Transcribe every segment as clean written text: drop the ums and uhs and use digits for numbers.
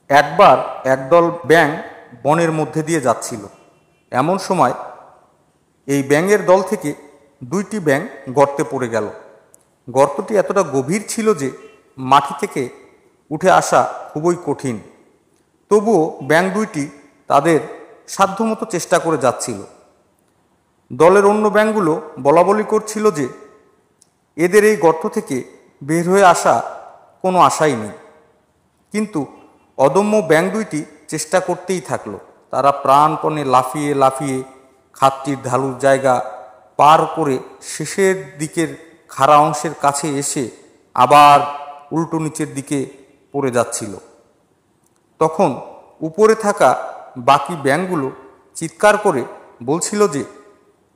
একবার একদল ব্যাঙ বনের মধ্যে দিয়ে যাচ্ছিল। এমন সময় এই ব্যাঙের দল থেকে দুইটি ব্যাঙ গর্তে পড়ে গেল। গর্তটি এতটা গভীর ছিল যে মাটি থেকে উঠে আসা খুবই কঠিন। তবুও ব্যাঙ দুইটি তাদের সাধ্যমতো চেষ্টা করে যাচ্ছিল। দলের অন্য ব্যাঙগুলো বলাবলি করছিল যে এদের এই গর্ত থেকে বের হয়ে আসা কোনো আশাই নেই। কিন্তু অদম্য ব্যাঙ দুইটি চেষ্টা করতেই থাকলো। তারা প্রাণপণে লাফিয়ে লাফিয়ে খাতটির ঢালুর জায়গা পার করে শেষের দিকের খাড়া অংশের কাছে এসে আবার উল্টো নিচের দিকে পড়ে যাচ্ছিল। তখন উপরে থাকা বাকি ব্যাঙগুলো চিৎকার করে বলছিল যে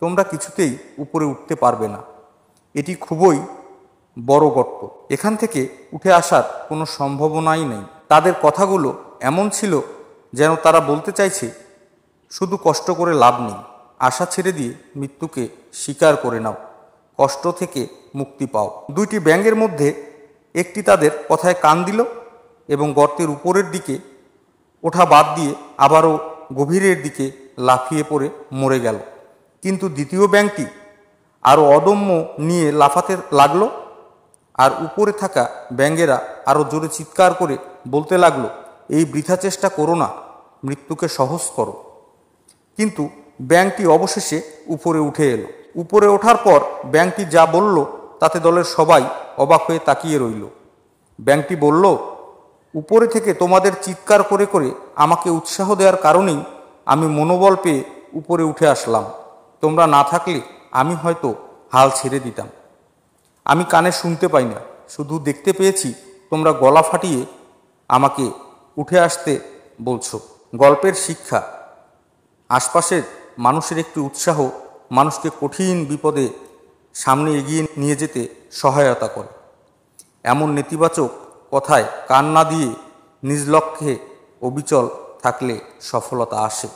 তোমরা কিছুতেই উপরে উঠতে পারবে না, এটি খুবই বড় গর্ত, এখান থেকে উঠে আসার কোনো সম্ভাবনাই নেই। তাদের কথাগুলো এমন ছিল যেন তারা বলতে চাইছে শুধু কষ্ট করে লাভ নেই, আশা ছেড়ে দিয়ে মৃত্যুকে স্বীকার করে নাও, কষ্ট থেকে মুক্তি পাও। দুইটি ব্যাঙের মধ্যে একটি তাদের কথায় কান দিল এবং গর্তের উপরের দিকে ওঠা বাদ দিয়ে আবারও গভীরের দিকে লাফিয়ে পড়ে মরে গেল। কিন্তু দ্বিতীয় ব্যাঙটি আরও অদম্য নিয়ে লাফাতে লাগলো, আর উপরে থাকা ব্যাঙেরা আরও জোরে চিৎকার করে বলতে লাগলো, এই বৃথা চেষ্টা করো না, মৃত্যুকে সহজ করো। কিন্তু ব্যাঙটি অবশেষে উপরে উঠে এলো। উপরে ওঠার পর ব্যাঙটি যা বলল তাতে দলের সবাই অবাক হয়ে তাকিয়ে রইল। ব্যাঙটি বলল, উপরে থেকে তোমাদের চিৎকার করে করে আমাকে উৎসাহ দেওয়ার কারণেই আমি মনোবল পেয়ে উপরে উঠে আসলাম। তোমরা না থাকলে আমি হয়তো হাল ছেড়ে দিতাম। আমি কানে শুনতে পাই না, শুধু দেখতে পেয়েছি তোমরা গলা ফাটিয়ে আমাকে উঠে আসতে বলছো। গল্পের শিক্ষা, আশপাশের মানুষের একটি উৎসাহ মানুষকে কঠিন বিপদে সামনে এগিয়ে নিয়ে যেতে সহায়তা করে। এমন নেতিবাচক কথায় কান না দিয়ে নিজ লক্ষ্যে অবিচল থাকলে সফলতা আসে।